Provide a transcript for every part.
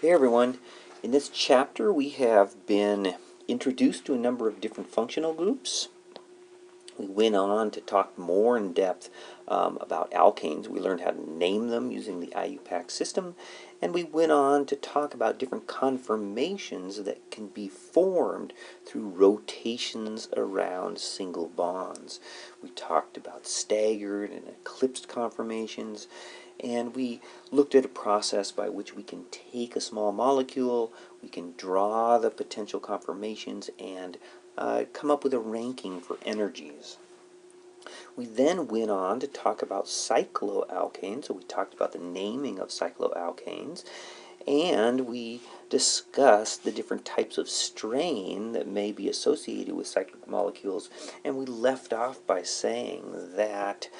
Hey everyone, in this chapter we have been introduced to a number of different functional groups. We went on to talk more in depth about alkanes. We learned how to name them using the IUPAC system, and we went on to talk about different conformations that can be formed through rotations around single bonds. We talked about staggered and eclipsed conformations, and we looked at a process by which we can take a small molecule, we can draw the potential conformations, and come up with a ranking for energies. We then went on to talk about cycloalkanes, so we talked about the naming of cycloalkanes, and we discussed the different types of strain that may be associated with cyclic molecules, and we left off by saying that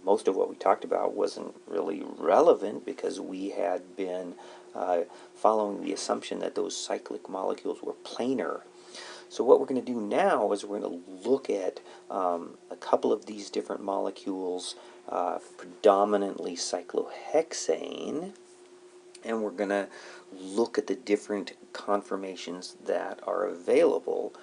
most of what we talked about wasn't really relevant because we had been following the assumption that those cyclic molecules were planar. So what we're going to do now is we're going to look at a couple of these different molecules, predominantly cyclohexane, and we're going to look at the different conformations that are available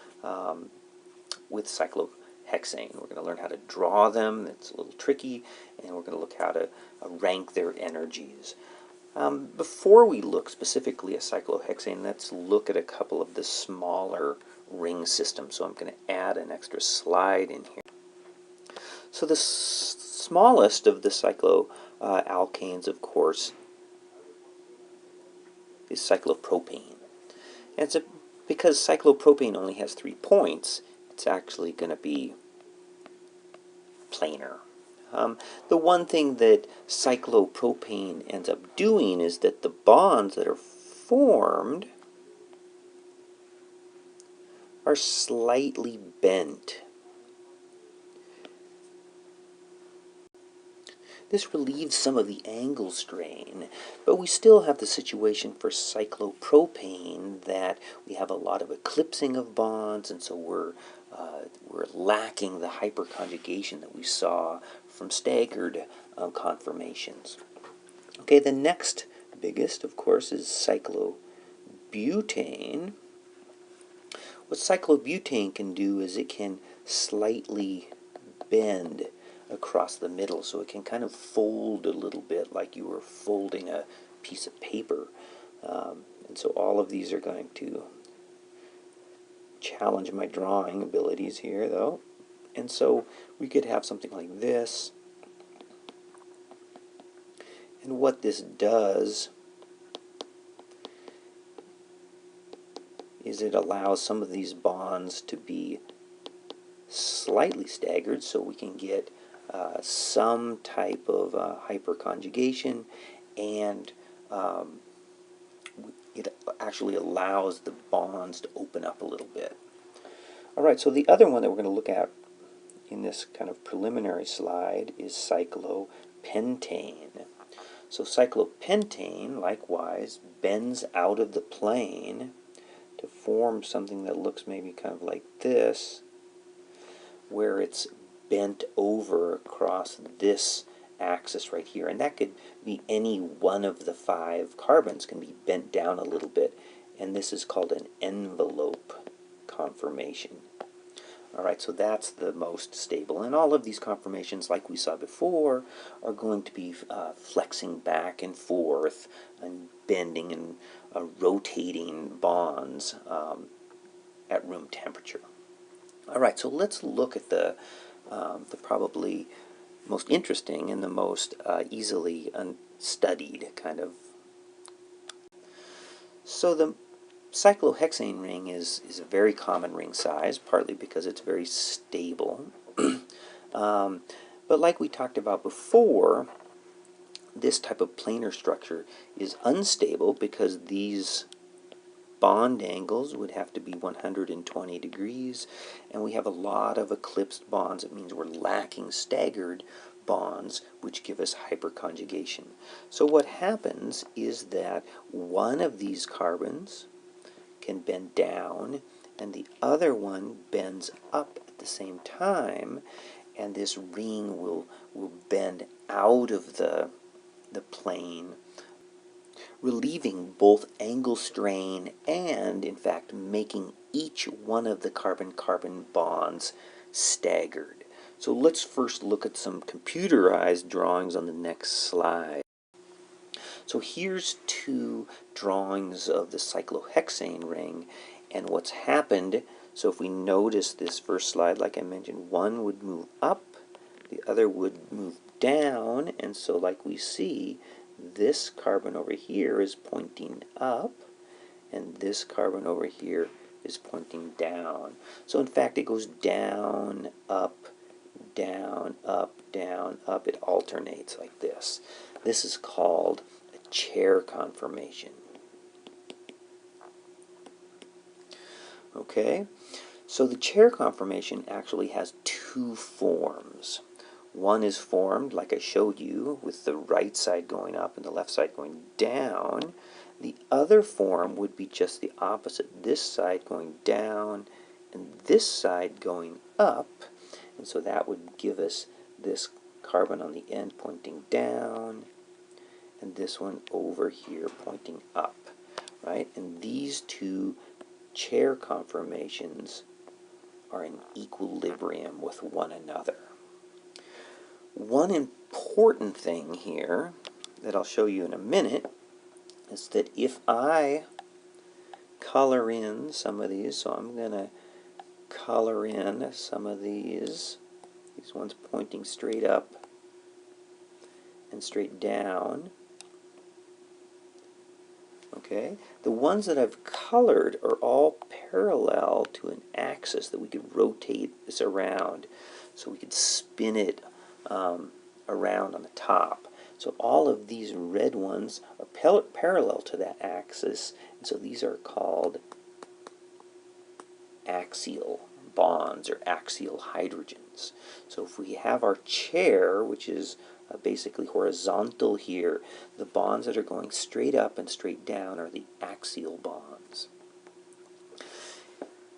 with cyclohexane. We're going to learn how to draw them. It's a little tricky, and we're going to look how to rank their energies. Before we look specifically at cyclohexane, let's look at a couple of the smaller ring systems. So I'm going to add an extra slide in here. So the smallest of the cycloalkanes, of course, is cyclopropane. And because cyclopropane only has 3 points, it's actually going to be planar. The one thing that cyclopropane ends up doing is that the bonds that are formed are slightly bent. This relieves some of the angle strain, but we still have the situation for cyclopropane that we have a lot of eclipsing of bonds, and so we're lacking the hyperconjugation that we saw from staggered conformations. Okay, the next biggest, of course, is cyclobutane. What cyclobutane can do is it can slightly bend across the middle, so it can kind of fold a little bit like you were folding a piece of paper. And so all of these are going to challenge my drawing abilities here, though. And so we could have something like this. And what this does is it allows some of these bonds to be slightly staggered, so we can get some type of hyperconjugation, and it actually allows the bonds to open up a little bit. Alright, so the other one that we're going to look at in this kind of preliminary slide is cyclopentane. So cyclopentane, likewise, bends out of the plane to form something that looks maybe kind of like this, where it's bent over across this axis right here. And that could be any one of the 5 carbons can be bent down a little bit, and this is called an envelope conformation. Alright, so that's the most stable. And all of these conformations, like we saw before, are going to be flexing back and forth and bending and rotating bonds at room temperature. Alright, so let's look at the probably most interesting and the most easily studied kind of. So the cyclohexane ring is a very common ring size, partly because it's very stable. But like we talked about before, this type of planar structure is unstable because these bond angles would have to be 120 degrees, and we have a lot of eclipsed bonds. It means we're lacking staggered bonds, which give us hyperconjugation. So what happens is that one of these carbons can bend down, and the other one bends up at the same time, and this ring will bend out of the plane. relieving both angle strain and, in fact, making each one of the carbon-carbon bonds staggered. So let's first look at some computerized drawings on the next slide. So here's two drawings of the cyclohexane ring, and what's happened, so if we notice this first slide, like I mentioned, one would move up, the other would move down, and so like we see, this carbon over here is pointing up, and this carbon over here is pointing down. So in fact, it goes down, up, down, up, down, up. It alternates like this. This is called a chair conformation. Okay, so the chair conformation actually has two forms. One is formed, like I showed you, with the right side going up and the left side going down. The other form would be just the opposite, this side going down and this side going up. And so that would give us this carbon on the end pointing down and this one over here pointing up, right? And these two chair conformations are in equilibrium with one another. One important thing here that I'll show you in a minute is that if I color in some of these, so I'm going to color in some of these ones pointing straight up and straight down. Okay, the ones that I've colored are all parallel to an axis that we could rotate this around, so we could spin it around on the top. So all of these red ones are parallel to that axis, and so these are called axial bonds or axial hydrogens. So if we have our chair, which is basically horizontal here, the bonds that are going straight up and straight down are the axial bonds.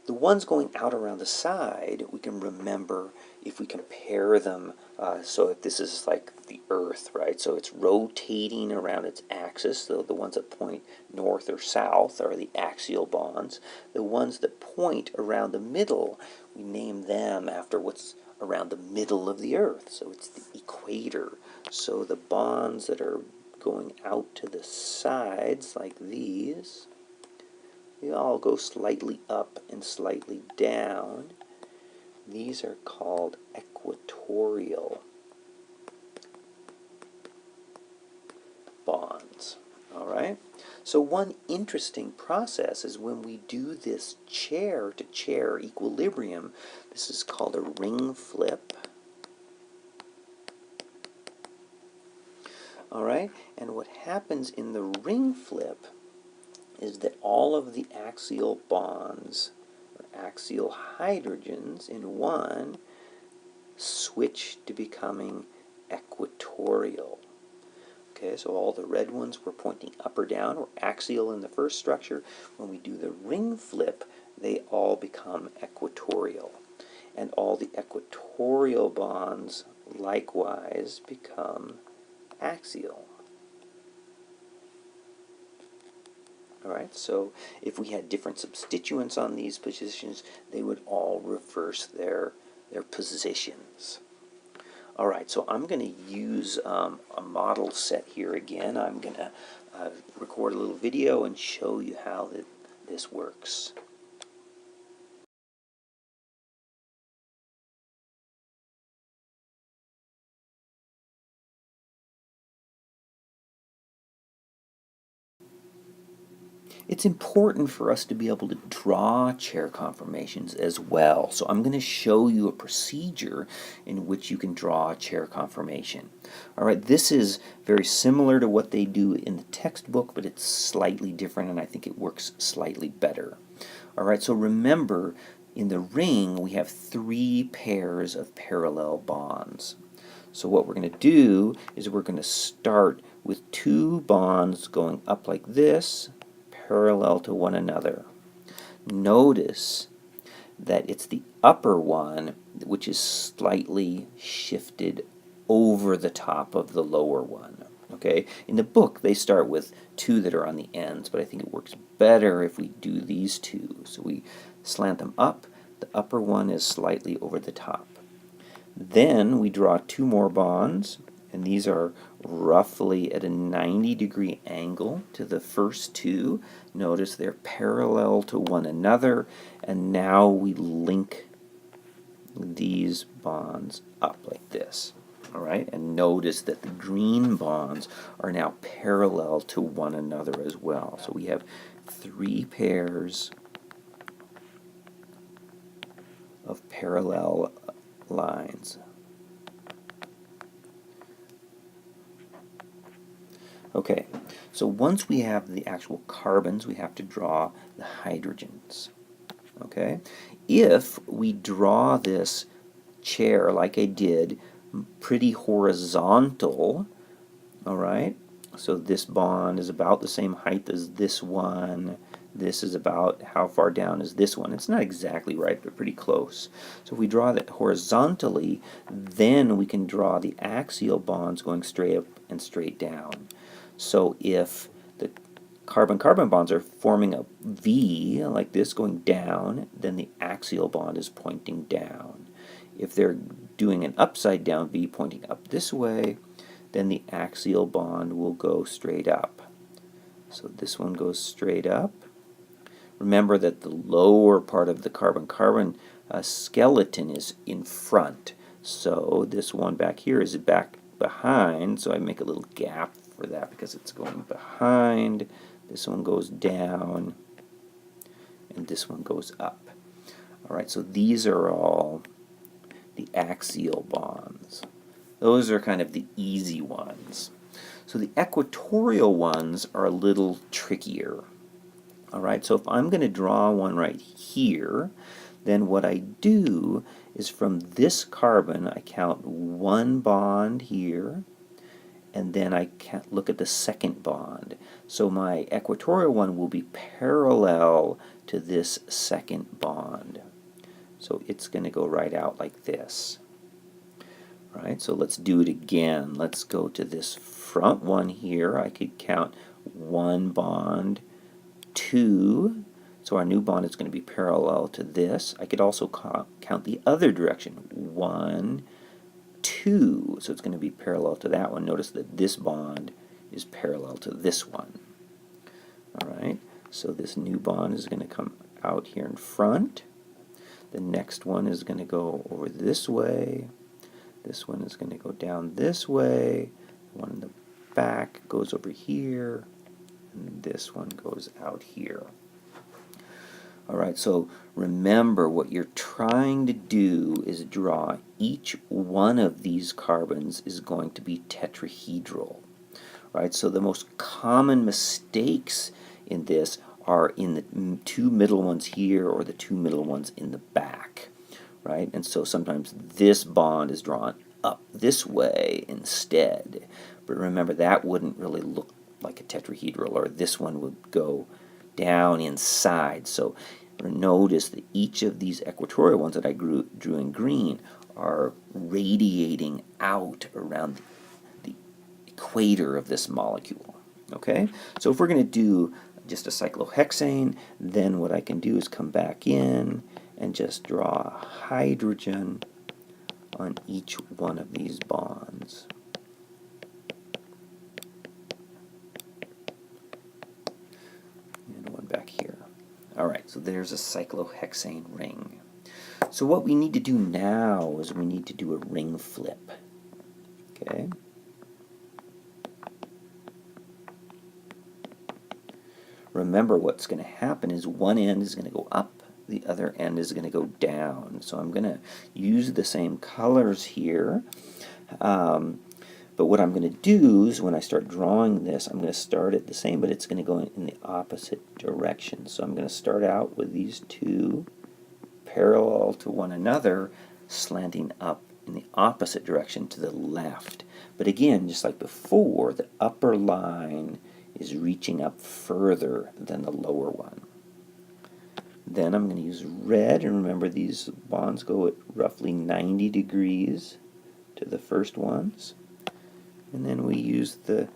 The ones going out around the side, we can remember if we compare them, so if this is like the Earth, right, so it's rotating around its axis, so the ones that point north or south are the axial bonds. The ones that point around the middle, we name them after what's around the middle of the Earth, so it's the equator. So the bonds that are going out to the sides, like these, they all go slightly up and slightly down. These are called equatorial bonds. All right? So one interesting process is when we do this chair-to-chair equilibrium, this is called a ring flip. All right? And what happens in the ring flip is that all of the axial bonds, or axial hydrogens in one, switch to becoming equatorial. Okay, so all the red ones were pointing up or down, or axial in the first structure. When we do the ring flip, they all become equatorial. And all the equatorial bonds likewise become axial. Alright, so if we had different substituents on these positions, they would all reverse their positions. Alright, so I'm going to use a model set here again. I'm going to record a little video and show you how this works. It's important for us to be able to draw chair conformations as well. So I'm going to show you a procedure in which you can draw a chair conformation. All right, this is very similar to what they do in the textbook, but it's slightly different, and I think it works slightly better. All right, so remember, in the ring, we have 3 pairs of parallel bonds. So what we're going to do is we're going to start with 2 bonds going up like this, parallel to one another. Notice that it's the upper one which is slightly shifted over the top of the lower one. Okay, in the book they start with two that are on the ends, but I think it works better if we do these two. So we slant them up. The upper one is slightly over the top. Then we draw two more bonds, and these are roughly at a 90-degree angle to the first two. Notice they're parallel to one another, and now we link these bonds up like this. All right, and notice that the green bonds are now parallel to one another as well. So we have three pairs of parallel lines. Okay, so once we have the actual carbons, we have to draw the hydrogens. Okay, if we draw this chair like I did, pretty horizontal, all right, so this bond is about the same height as this one. This is about how far down is this one. It's not exactly right, but pretty close. So if we draw that horizontally, then we can draw the axial bonds going straight up and straight down. So if the carbon-carbon bonds are forming a V like this going down, then the axial bond is pointing down. If they're doing an upside down V pointing up this way, then the axial bond will go straight up. So this one goes straight up. Remember that the lower part of the carbon-carbon skeleton is in front. So this one back here is back behind, so I make a little gap for that because it's going behind. This one goes down, and this one goes up. All right, so these are all the axial bonds. Those are kind of the easy ones. So the equatorial ones are a little trickier. All right, so if I'm going to draw one right here, then what I do is from this carbon, I count one bond here, and then I look at the second bond. So my equatorial one will be parallel to this second bond. So it's going to go right out like this. All right, so let's do it again. Let's go to this front one here. I could count one bond, two. So our new bond is going to be parallel to this. I could also count the other direction. One, two. So it's going to be parallel to that one. Notice that this bond is parallel to this one. All right, so this new bond is going to come out here in front. The next one is going to go over this way. This one is going to go down this way. The one in the back goes over here. And this one goes out here. All right, so remember what you're trying to do is draw each one of these carbons is going to be tetrahedral. Right, so the most common mistakes in this are in the two middle ones here or the two middle ones in the back. Right, and so sometimes this bond is drawn up this way instead. But remember, that wouldn't really look like a tetrahedral, or this one would go down inside. So notice that each of these equatorial ones that I drew in green are radiating out around the equator of this molecule. Okay, so if we're going to do just a cyclohexane, then what I can do is come back in and just draw a hydrogen on each one of these bonds. And one back here. All right, so there's a cyclohexane ring. So what we need to do now is we need to do a ring flip. Okay. Remember, what's going to happen is one end is going to go up, the other end is going to go down. So I'm going to use the same colors here. But what I'm going to do is when I start drawing this, I'm going to start it the same, but it's going to go in the opposite direction. So I'm going to start out with these two parallel to one another, slanting up in the opposite direction to the left. But again, just like before, the upper line is reaching up further than the lower one. Then I'm going to use red, and remember these bonds go at roughly 90 degrees to the first ones. And then we use the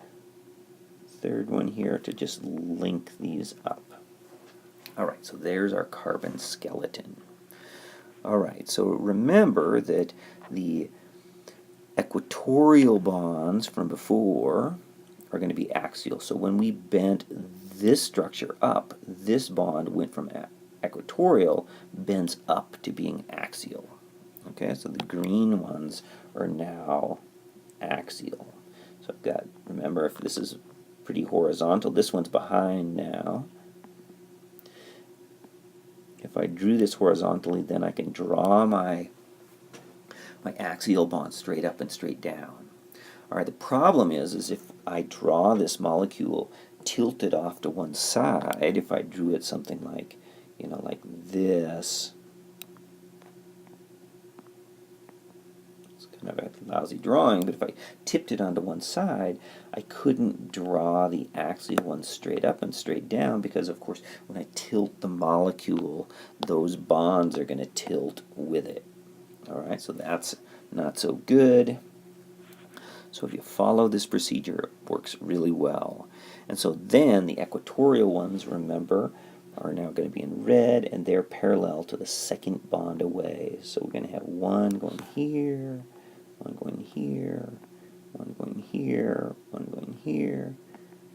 third one here to just link these up. Alright, so there's our carbon skeleton. Alright, so remember that the equatorial bonds from before are going to be axial. So when we bent this structure up, this bond went from equatorial, bends up to being axial. Okay, so the green ones are now axial. So I've got, remember, if this is pretty horizontal, this one's behind now. If I drew this horizontally, then I can draw my axial bond straight up and straight down. Alright, the problem is if I draw this molecule tilted off to one side, if I drew it something like, like this, it's kind of a lousy drawing, but if I tipped it onto one side, I couldn't draw the axial one straight up and straight down because, of course, when I tilt the molecule, those bonds are going to tilt with it. Alright, so that's not so good. So if you follow this procedure, it works really well. And so then the equatorial ones, remember, are now going to be in red, and they're parallel to the second bond away. So we're going to have one going here, one going here, one going here, one going here,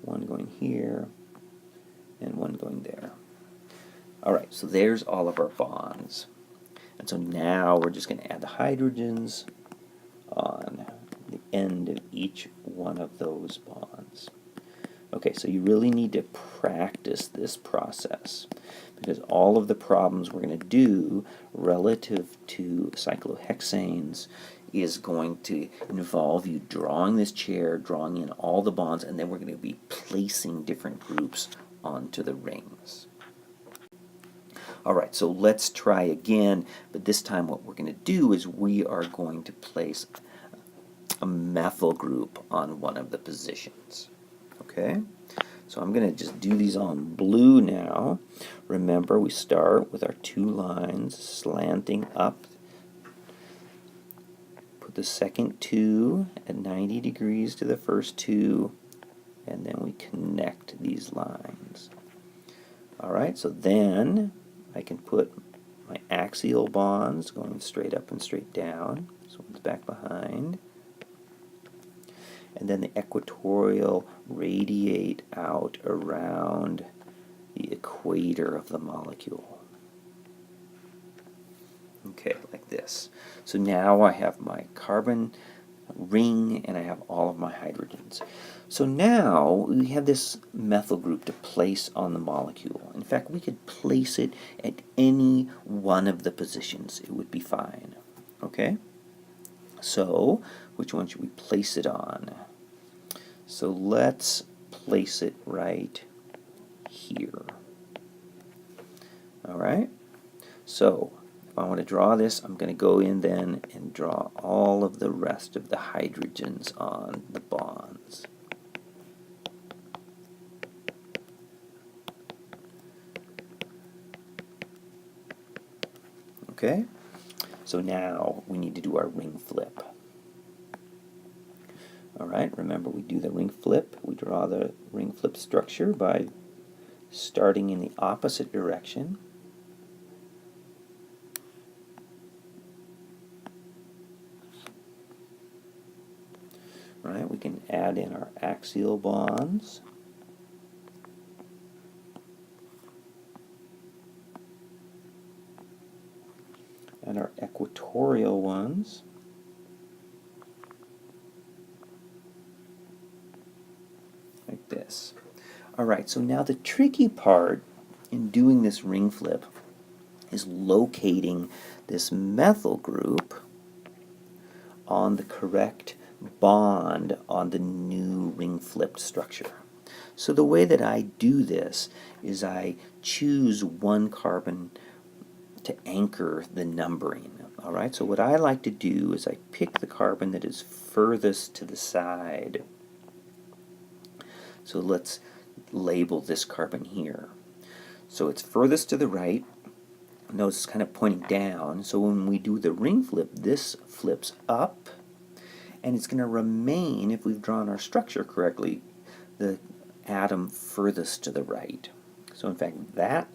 one going here, and one going there. Alright, so there's all of our bonds. And so now we're just going to add the hydrogens on the end of each one of those bonds. Okay, so you really need to practice this process because all of the problems we're going to do relative to cyclohexanes is going to involve you drawing this chair, drawing in all the bonds, and then we're going to be placing different groups onto the rings. Alright, so let's try again, but this time what we're going to do is we are going to place a methyl group on one of the positions. Okay, so I'm going to just do these on blue now. Remember, we start with our two lines slanting up. Put the second two at 90 degrees to the first two, and then we connect these lines. Alright, so then I can put my axial bonds going straight up and straight down. So one's back behind. And then the equatorial radiate out around the equator of the molecule. Okay, like this. So now I have my carbon ring and I have all of my hydrogens. So now we have this methyl group to place on the molecule. In fact, we could place it at any one of the positions. It would be fine. Okay? So, which one should we place it on? So let's place it right here. Alright? So, if I want to draw this, I'm going to go in then and draw all of the rest of the hydrogens on the bonds. Okay? So now we need to do our ring flip. Alright, remember we do the ring flip. We draw the ring flip structure by starting in the opposite direction. Alright, we can add in our axial bonds. And our equatorial ones. Like this. Alright, so now the tricky part in doing this ring flip is locating this methyl group on the correct bond on the new ring flipped structure. So the way that I do this is I choose one carbon to anchor the numbering. Alright, so what I like to do is I pick the carbon that is furthest to the side. So let's label this carbon here. So it's furthest to the right. Notice it's kind of pointing down. So when we do the ring flip, this flips up, and it's going to remain, if we've drawn our structure correctly, the atom furthest to the right. So in fact, that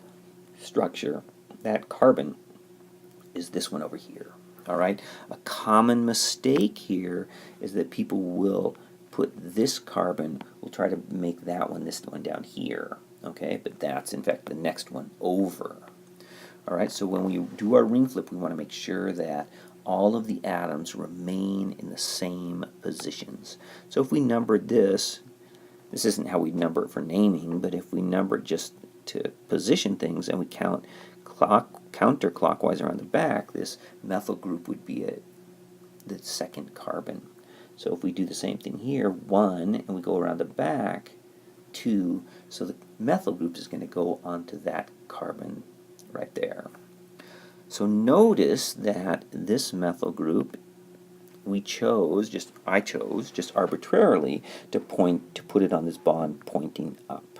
structure, that carbon, is this one over here. All right? A common mistake here is that people will put this carbon, we'll try to make that one, this one down here. Okay? But that's, in fact, the next one over. All right? So when we do our ring flip, we want to make sure that all of the atoms remain in the same positions. So if we numbered this isn't how we number it for naming, but if we number it just to position things and we count counterclockwise around the back, this methyl group would be the second carbon. So if we do the same thing here, 1, and we go around the back, 2, so the methyl group is going to go onto that carbon right there. So notice that this methyl group, I chose just arbitrarily to put it on this bond pointing up.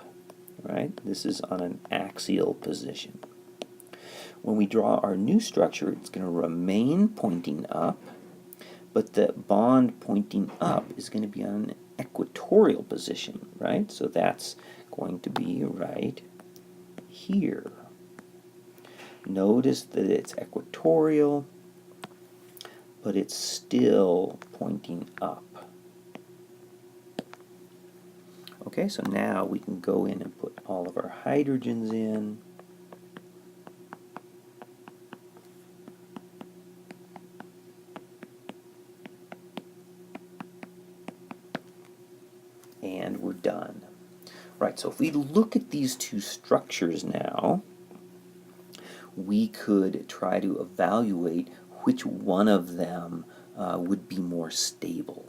Right? This is on an axial position. When we draw our new structure, it's going to remain pointing up, but the bond pointing up is going to be on an equatorial position, right? So that's going to be right here. Notice that it's equatorial, but it's still pointing up. Okay, so now we can go in and put all of our hydrogens in. And we're done. Right, so if we look at these two structures now, we could try to evaluate which one of them would be more stable.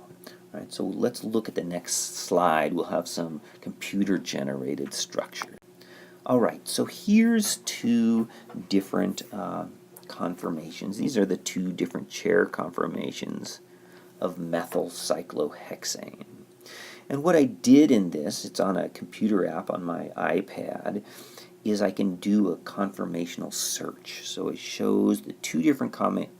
Right, so let's look at the next slide. We'll have some computer-generated structure. All right, so here's two different conformations. These are the two different chair conformations of methyl cyclohexane. And what I did in this, it's on a computer app on my iPad, is I can do a conformational search. So it shows the two different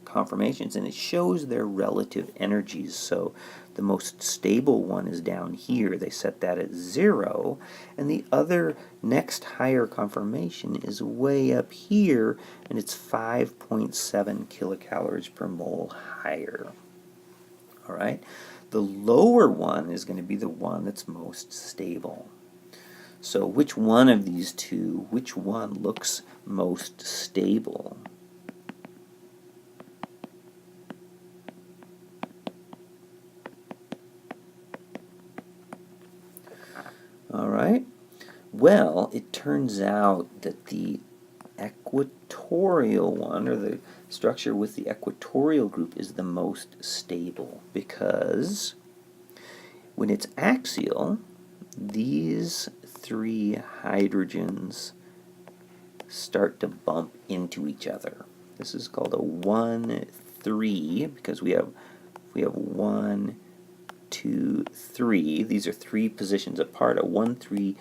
conformations, and it shows their relative energies. So the most stable one is down here. They set that at 0. And the other next higher conformation is way up here, and it's 5.7 kilocalories per mole higher. All right? The lower one is going to be the one that's most stable. So which one of these two, which one looks most stable? All right. Well, it turns out that the equatorial one, or the structure with the equatorial group, is the most stable, because when it's axial, these three hydrogens start to bump into each other. This is called a 1-3, because we have 1, 2, 3. These are 3 positions apart. A 1-3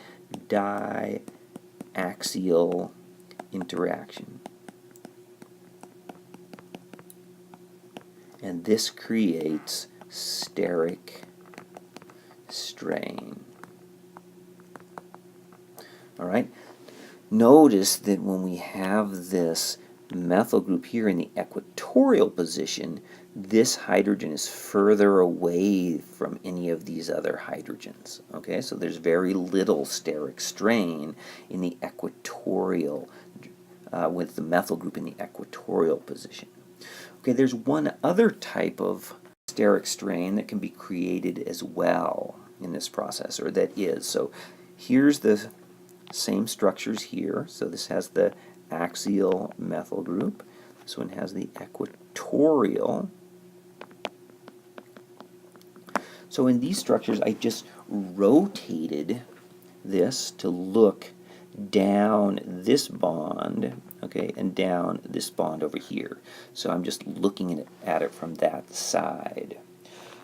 diaxial interaction. And this creates steric strain. All right. Notice that when we have this methyl group here in the equatorial position, this hydrogen is further away from any of these other hydrogens. Okay, so there's very little steric strain in the equatorial, with the methyl group in the equatorial position. Okay, there's one other type of steric strain that can be created as well in this process, or that is. So here's the same structures here. So this has the axial methyl group. This one has the equatorial. So in these structures, I just rotated this to look down this bond, okay, and down this bond over here. So I'm just looking at it from that side.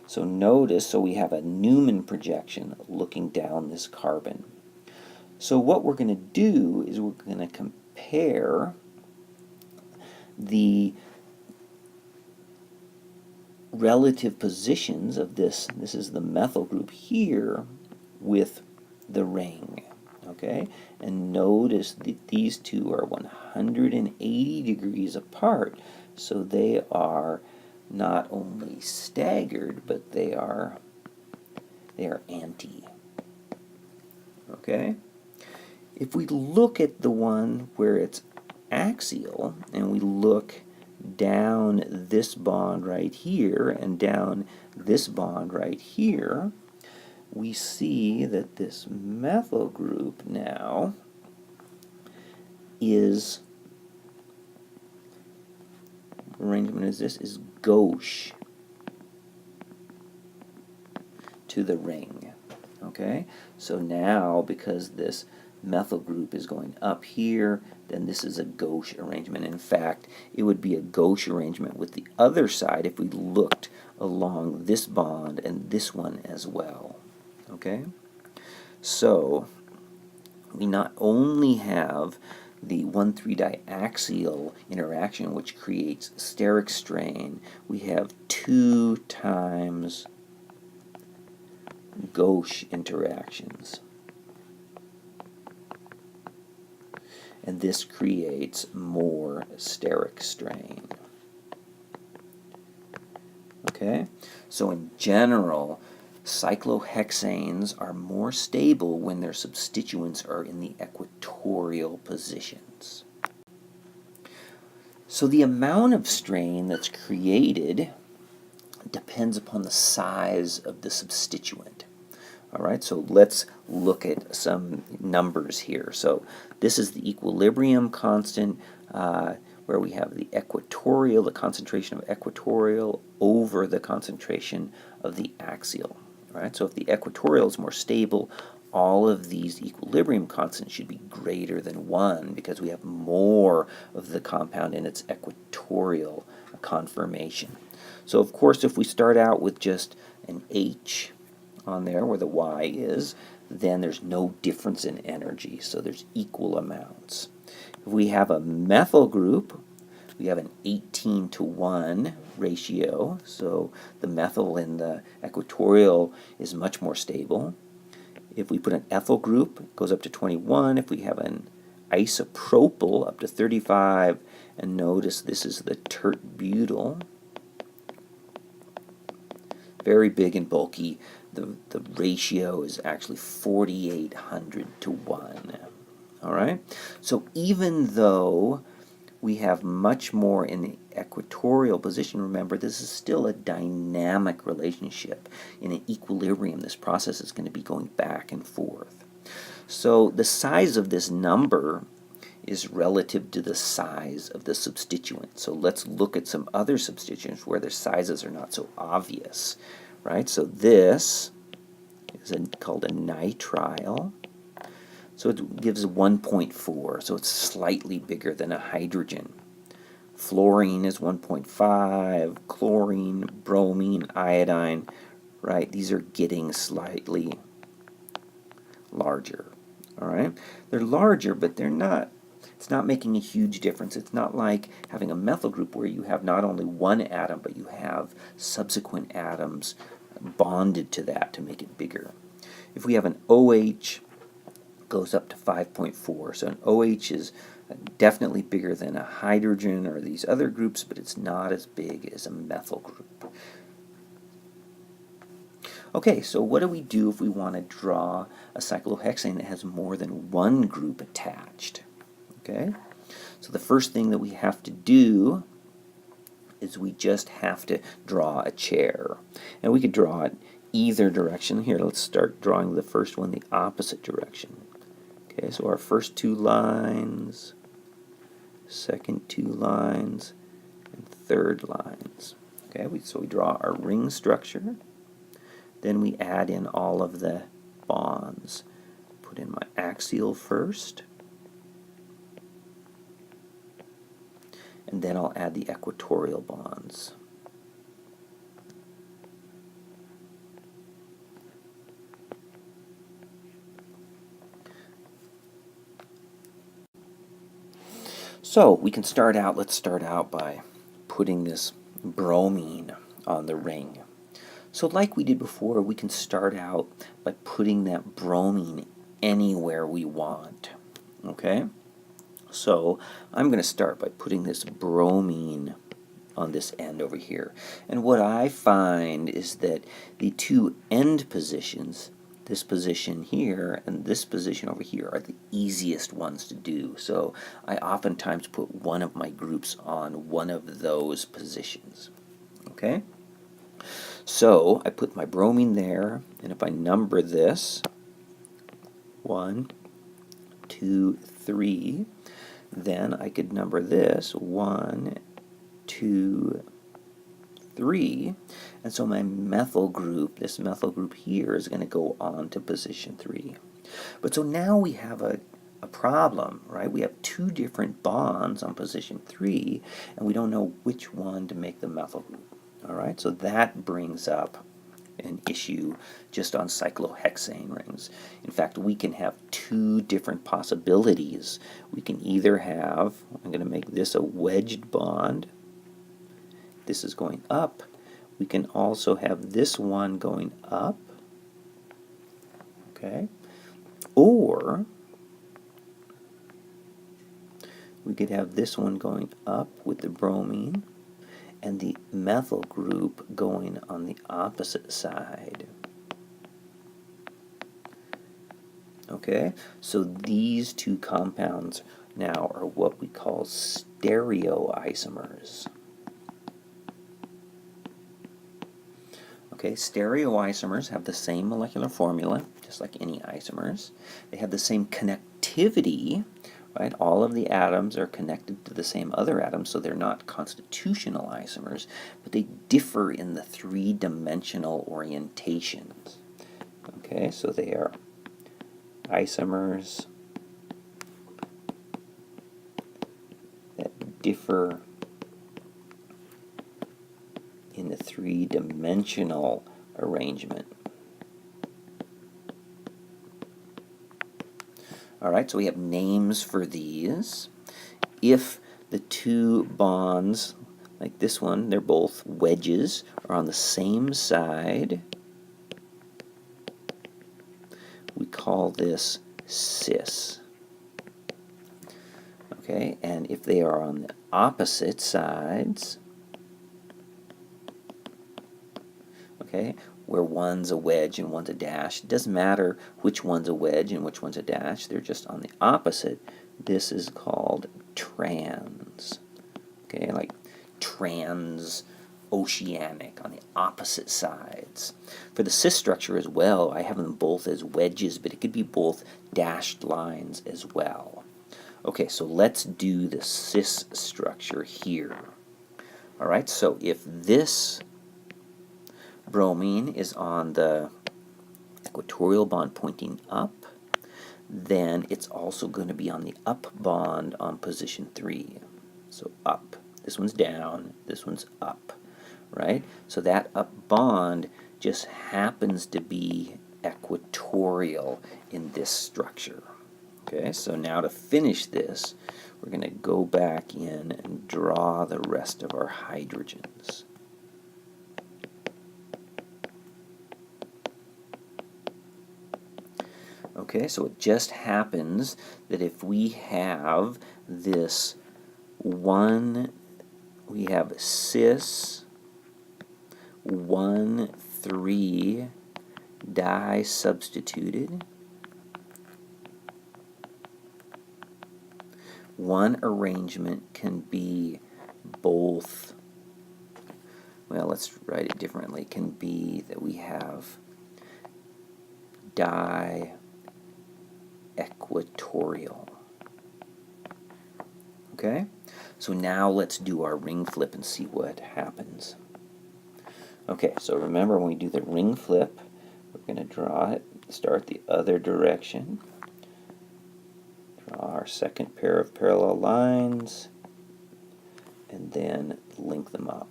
So notice, so we have a Newman projection looking down this carbon. So what we're going to do is we're going to compare the relative positions of this is the methyl group here with the ring. Okay, and notice that these two are 180 degrees apart, so they are not only staggered, but they are anti. Okay, if we look at the one where it's axial and we look down this bond right here and down this bond right here, we see that this methyl group now is, arrangement is gauche to the ring. Okay, so now because this methyl group is going up here, then this is a gauche arrangement. In fact, it would be a gauche arrangement with the other side if we looked along this bond and this one as well. Okay, so we not only have the 1,3 diaxial interaction, which creates steric strain, we have 2 times gauche interactions. And this creates more steric strain. Okay, so in general, cyclohexanes are more stable when their substituents are in the equatorial positions. So the amount of strain that's created depends upon the size of the substituent. All right, so let's look at some numbers here. So this is the equilibrium constant, where we have the equatorial, the concentration of equatorial over the concentration of the axial. All right, so if the equatorial is more stable, all of these equilibrium constants should be greater than 1 because we have more of the compound in its equatorial conformation. So of course, if we start out with just an H on there where the Y is, then there's no difference in energy, so there's equal amounts. If we have a methyl group, we have an 18:1 ratio, so the methyl in the equatorial is much more stable. If we put an ethyl group, it goes up to 21. If we have an isopropyl, up to 35. And notice this is the tert-butyl. Very big and bulky. The ratio is actually 4,800 to 1. All right? So even though we have much more in the equatorial position, remember, this is still a dynamic relationship. In an equilibrium, this process is going to be going back and forth. So the size of this number is relative to the size of the substituent. So let's look at some other substituents where their sizes are not so obvious, right? So this is called a nitrile. So it gives 1.4, so it's slightly bigger than a hydrogen. Fluorine is 1.5, chlorine, bromine, iodine, right? These are getting slightly larger, all right? They're larger, but they're not, it's not making a huge difference. It's not like having a methyl group where you have not only one atom, but you have subsequent atoms bonded to that to make it bigger. If we have an OH, goes up to 5.4. So an OH is definitely bigger than a hydrogen or these other groups, but it's not as big as a methyl group. Okay, so what do we do if we want to draw a cyclohexane that has more than one group attached? Okay, so the first thing that we have to do is we just have to draw a chair. And we could draw it either direction. Here, let's start drawing the first one the opposite direction. Okay, so our first 2 lines, second 2 lines, and third lines. Okay, so we draw our ring structure. Then we add in all of the bonds. Put in my axial first. And then I'll add the equatorial bonds. So we can start out, let's start out by putting this bromine on the ring. So like we did before, we can start out by putting that bromine anywhere we want. Okay? So I'm going to start by putting this bromine on this end over here. And what I find is that the two end positions, this position here and this position over here, are the easiest ones to do. So I oftentimes put one of my groups on one of those positions. Okay? So I put my bromine there, and if I number this, 1, 2, 3, then I could number this 1, 2, 3, and so my methyl group, this methyl group here, is going to go on to position 3. But so now we have a problem, right? We have two different bonds on position 3, and we don't know which one to make the methyl group. All right, so that brings up an issue just on cyclohexane rings. In fact, we can have two different possibilities. We can either have, I'm going to make this a wedged bond. This is going up. We can also have this one going up. Okay. Or we could have this one going up with the bromine and the methyl group going on the opposite side. Okay, so these two compounds now are what we call stereoisomers. Okay, stereoisomers have the same molecular formula, just like any isomers. They have the same connectivity, right? All of the atoms are connected to the same other atoms, so they're not constitutional isomers, but they differ in the three-dimensional orientations. Okay, so they are isomers that differ in the three-dimensional arrangement. All right, so we have names for these. If the two bonds, like this one, they're both wedges, are on the same side, we call this cis. Okay, and if they are on the opposite sides, okay, where one's a wedge and one's a dash, it doesn't matter which one's a wedge and which one's a dash, they're just on the opposite. This is called trans. Okay, like transoceanic, on the opposite sides. For the cis structure as well, I have them both as wedges, but it could be both dashed lines as well. Okay, so let's do the cis structure here. All right, so if this bromine is on the equatorial bond pointing up, then it's also going to be on the up bond on position 3. So up. This one's down, this one's up, right? So that up bond just happens to be equatorial in this structure. Okay, so now to finish this, we're going to go back in and draw the rest of our hydrogens. Okay, so it just happens that if we have this one, we have cis 1,3 di-substituted. One arrangement can be both, well, let's write it differently. It can be that we have di-equatorial. Okay? So now let's do our ring flip and see what happens. Okay, so remember when we do the ring flip, we're going to draw it, start the other direction. Draw our second pair of parallel lines, and then link them up.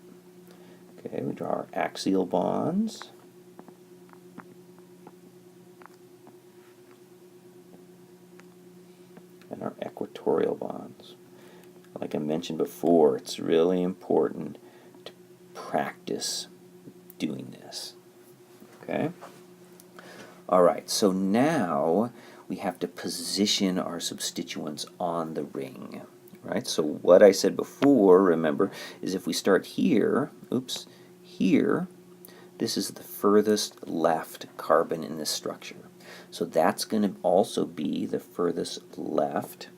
Okay, we draw our axial bonds. And our equatorial bonds. Like I mentioned before, it's really important to practice doing this. Okay? All right, so now we have to position our substituents on the ring. Right? So what I said before, remember, is if we start here, here, this is the furthest left carbon in this structure. So that's going to also be the furthest left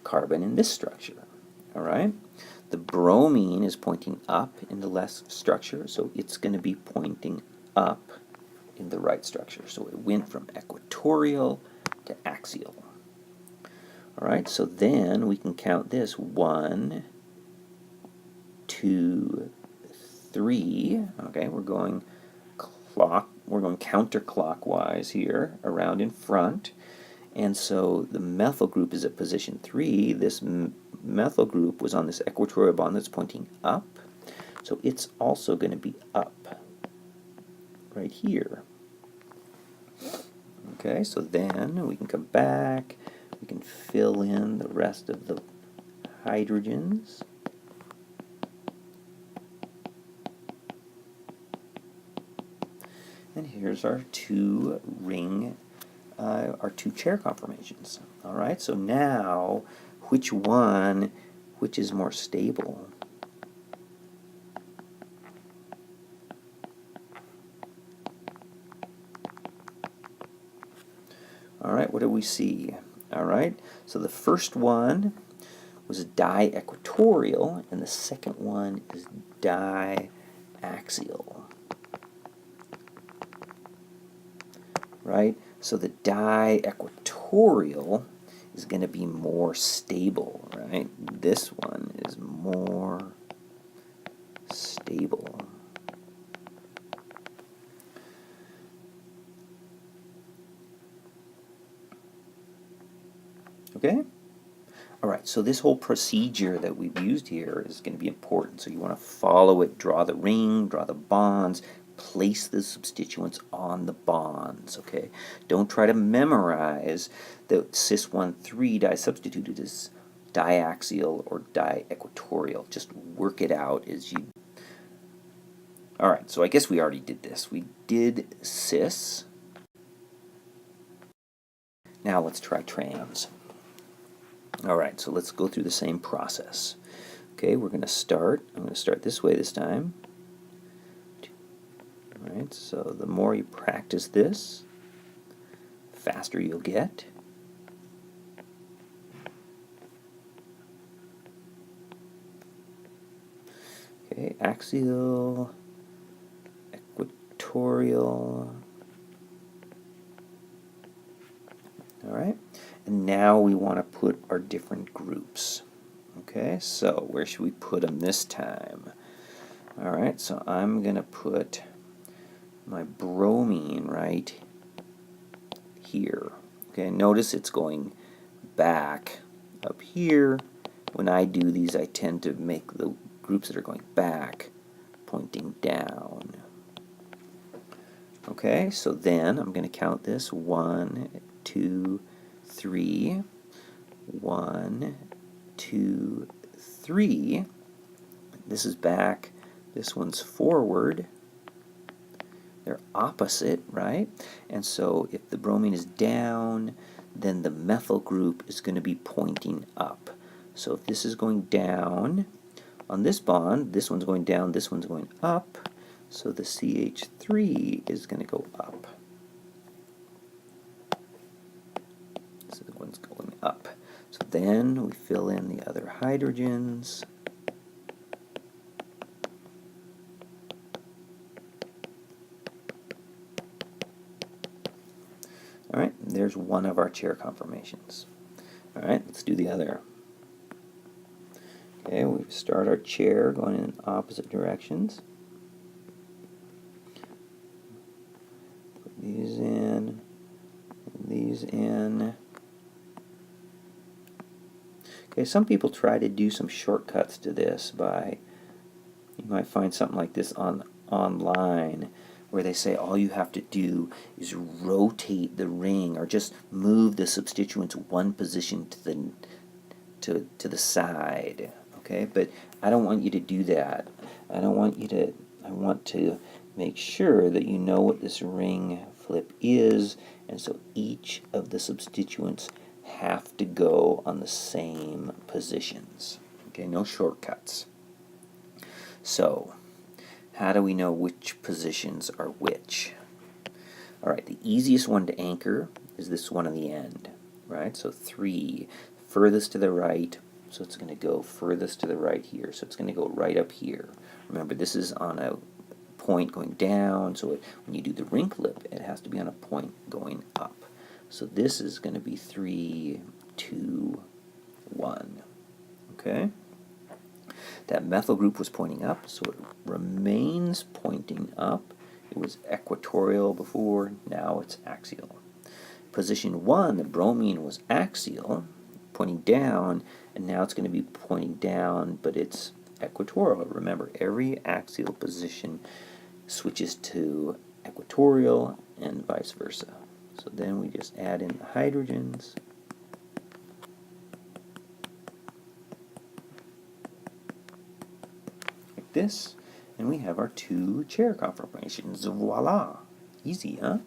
carbon in this structure. All right? The bromine is pointing up in the left structure, so it's going to be pointing up in the right structure. So it went from equatorial to axial. All right, so then we can count this 1, 2, 3. Okay, we're going counterclockwise here around in front. And so the methyl group is at position 3. This methyl group was on this equatorial bond that's pointing up. So it's also going to be up right here. Okay, so then we can come back. We can fill in the rest of the hydrogens. And here's our two chair conformations. All right, so now which is more stable? All right, what do we see? All right, so the first one was di-equatorial, and the second one is di-axial. Right? So the di-equatorial is going to be more stable, right? This one is more stable. Okay? All right, so this whole procedure that we've used here is going to be important. So you want to follow it, draw the ring, draw the bonds, place the substituents on the bonds, okay? Don't try to memorize that cis-1,3 disubstituted is diaxial or di-equatorial. Just work it out as you... All right, so I guess we already did this. We did cis. Now let's try trans. All right, so let's go through the same process. Okay, I'm going to start this way this time. All right, so the more you practice this, the faster you'll get. Okay, axial, equatorial. All right, and now we want to put our different groups. Okay, so where should we put them this time? All right, so I'm going to put my bromine right here. Okay, notice it's going back up here. When I do these, I tend to make the groups that are going back pointing down. Okay, so then I'm going to count this 1, 2, 3. 1, 2, 3. This is back. This one's forward. They're opposite, right? And so if the bromine is down, then the methyl group is going to be pointing up. So if this is going down on this bond, this one's going down, this one's going up. So the CH3 is going to go up. So the one's going up. So then we fill in the other hydrogens. All right, there's one of our chair conformations. All right, let's do the other. Okay, we start our chair going in opposite directions. Put these in, these in. Okay, some people try to do some shortcuts to this by, you might find something like this online, where they say all you have to do is rotate the ring or just move the substituents one position to the side. Okay, but I don't want you to do that. I don't want you to I want to make sure that you know what this ring flip is, and so each of the substituents have to go on the same positions. Okay, no shortcuts. So, how do we know which positions are which? All right, the easiest one to anchor is this one on the end, right? So 3, furthest to the right, so it's going to go furthest to the right here. So it's going to go right up here. Remember, this is on a point going down, so when you do the ring flip, it has to be on a point going up. So this is going to be 3, 2, 1. Okay? That methyl group was pointing up, so it remains pointing up. It was equatorial before, now it's axial. Position 1, the bromine, was axial, pointing down, and now it's going to be pointing down, but it's equatorial. Remember, every axial position switches to equatorial and vice versa. So then we just add in the hydrogens. Like this. And we have our 2 chair conformations. Voila! Easy, huh?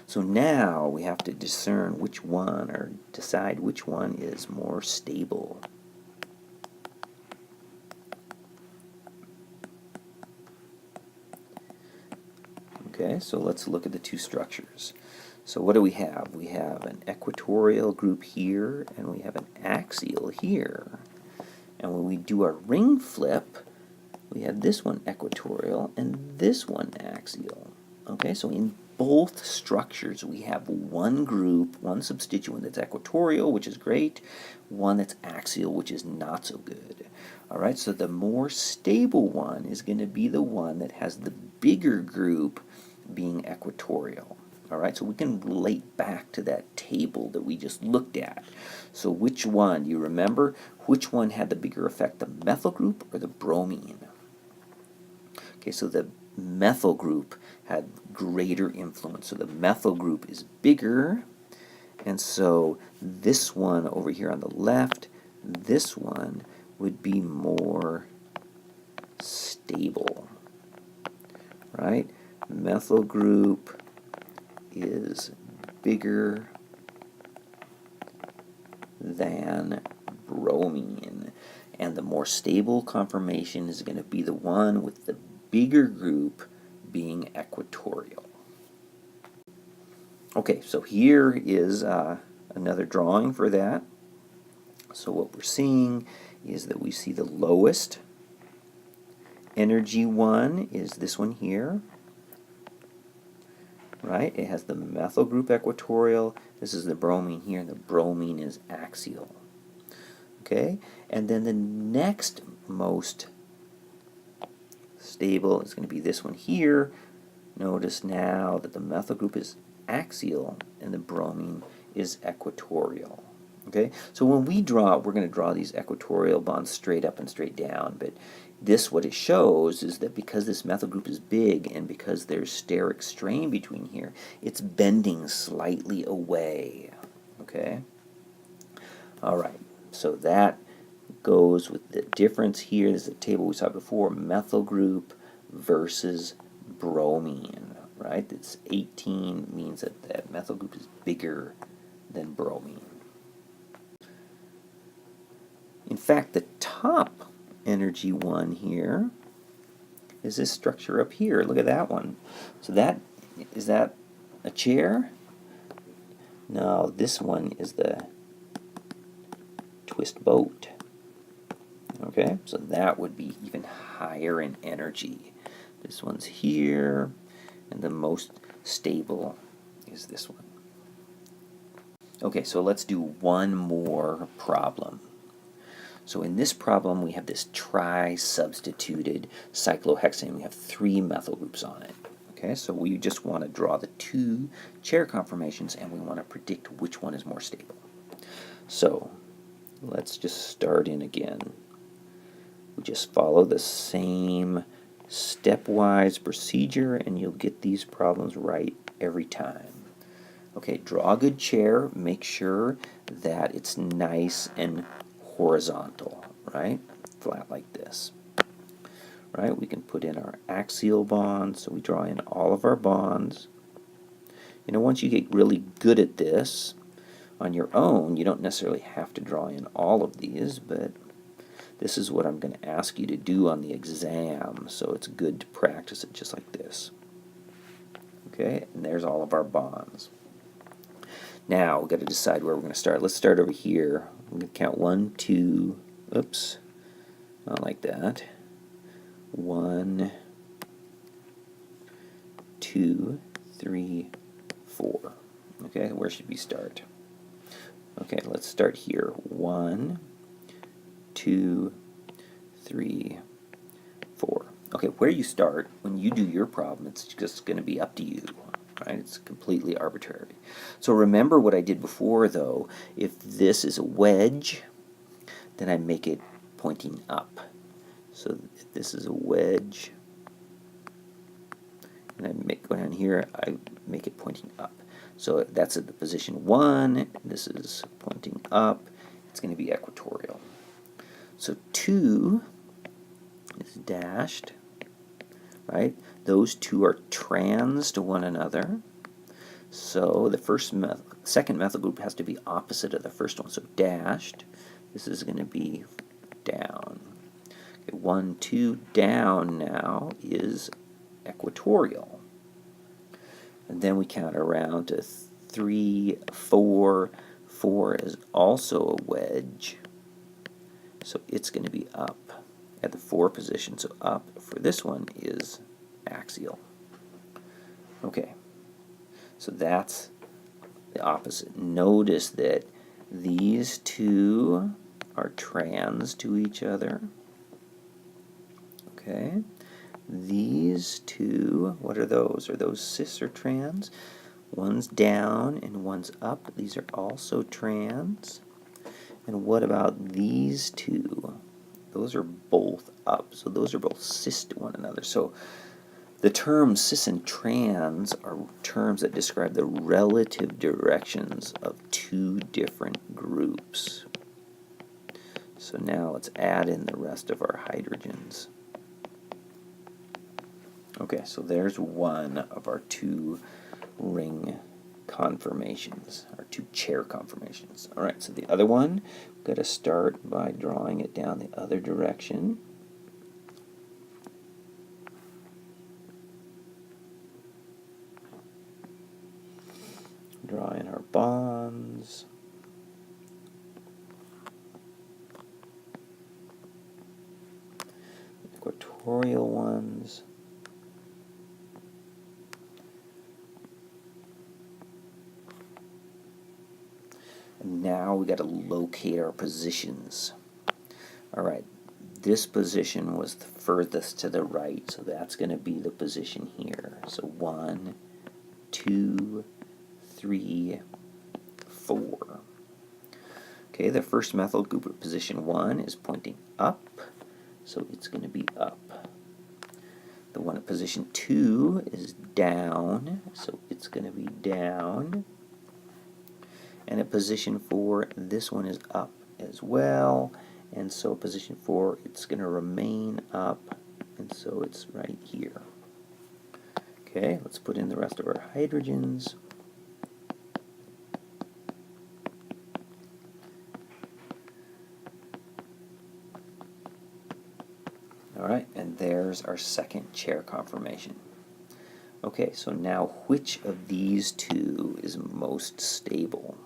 So now we have to discern which one, or decide which one is more stable. Okay, so let's look at the 2 structures. So what do we have? We have an equatorial group here, and we have an axial here. And when we do our ring flip, we have this one equatorial and this one axial. Okay, so in both structures we have one group, one substituent that's equatorial, which is great, one that's axial, which is not so good. Alright, so the more stable one is going to be the one that has the bigger group being equatorial. Alright, so we can relate back to that table that we just looked at. So which one, do you remember? Which one had the bigger effect, the methyl group or the bromine? Okay, so the methyl group had greater influence. So the methyl group is bigger, and so this one over here on the left, this one would be more stable, right? Methyl group is bigger than bromine, and the more stable conformation is going to be the one with the bigger group being equatorial. Okay, so here is another drawing for that. So what we're seeing is that we see the lowest energy one is this one here, right? It has the methyl group equatorial. This is the bromine here, and the bromine is axial. Okay, and then the next most stable is going to be this one here. Notice now that the methyl group is axial and the bromine is equatorial. Okay, so when we draw, we're going to draw these equatorial bonds straight up and straight down, but this, what it shows is that because this methyl group is big and because there's steric strain between here, it's bending slightly away. Okay, all right, so that goes with the difference here. This is a table we saw before, methyl group versus bromine, right? It's 18 means that that methyl group is bigger than bromine. In fact, the top energy one here is this structure up here. Look at that one. So that, is that a chair? No, this one is the twist boat. Okay, so that would be even higher in energy. This one's here, and the most stable is this one. Okay, so let's do one more problem. So in this problem, we have this tri-substituted cyclohexane. We have 3 methyl groups on it. Okay, so we just want to draw the 2 chair conformations, and we want to predict which one is more stable. So let's just start in again. We just follow the same stepwise procedure, and you'll get these problems right every time. Okay, draw a good chair. Make sure that it's nice and horizontal, right? Flat like this. right? We can put in our axial bonds, so we draw in all of our bonds. You know, once you get really good at this on your own, you don't necessarily have to draw in all of these, but this is what I'm going to ask you to do on the exam, so it's good to practice it just like this. Okay, and there's all of our bonds. Now we've got to decide where we're going to start. Let's start over here. I'm going to count 1, 2, oops, not like that. 1, 2, 3, 4. Okay, where should we start? Okay, let's start here. 1, 2, 3, 4. Okay, where you start, when you do your problem, it's just going to be up to you. Right? It's completely arbitrary. So remember what I did before, though. If this is a wedge, then I make it pointing up. So if this is a wedge, and I go down here, I make it pointing up. So that's at the position 1, this is pointing up, it's going to be equatorial. So 2 is dashed, right? Those two are trans to one another. So the second methyl group has to be opposite of the first one. So dashed, this is going to be down. Okay, 1, 2 down now is equatorial. And then we count around to 3, 4. 4 is also a wedge. So it's going to be up at the 4 position. So up for this one is axial. Okay, so that's the opposite. Notice that these two are trans to each other. Okay, these two, what are those? Are those cis or trans? One's down and one's up. These are also trans. And what about these two? Those are both up. So those are both cis to one another. So the terms cis and trans are terms that describe the relative directions of two different groups. So now let's add in the rest of our hydrogens. Okay, so there's one of our 2 ring conformations, our 2 chair conformations. All right, so the other one, we've got to start by drawing it down the other direction. Draw in our bonds. Equatorial ones. And now we got to locate our positions. All right, this position was the furthest to the right, so that's going to be the position here. So 1, 2, 3, 4. Okay, the first methyl group at position 1 is pointing up, so it's going to be up. The one at position 2 is down, so it's going to be down. And at position 4, this one is up as well, and so position 4, it's going to remain up, and so it's right here. Okay, let's put in the rest of our hydrogens. All right, and there's our second chair conformation. Okay, so now which of these 2 is most stable?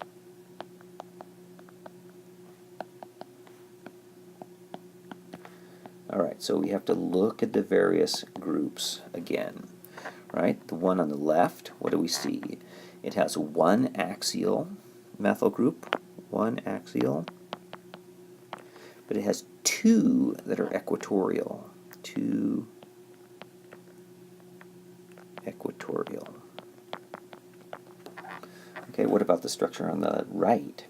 All right, so we have to look at the various groups again, right? The one on the left, what do we see? It has 1 axial methyl group, 1 axial, but it has 2 that are equatorial, 2 equatorial. Okay, what about the structure on the right?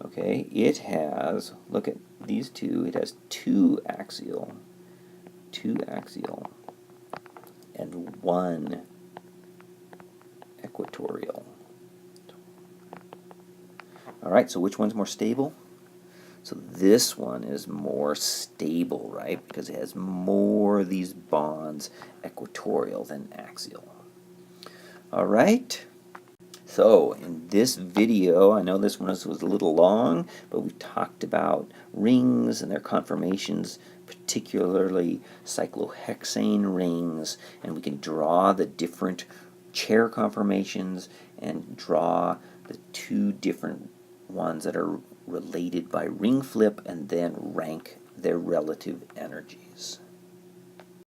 Okay, it has, look at these 2, it has 2 axial, and 1 equatorial. All right, so which one's more stable? So this one is more stable, right? Because it has more of these bonds equatorial than axial. All right. So in this video, I know this one was a little long, but we talked about rings and their conformations, particularly cyclohexane rings, and we can draw the different chair conformations and draw the two different ones that are related by ring flip and then rank their relative energies.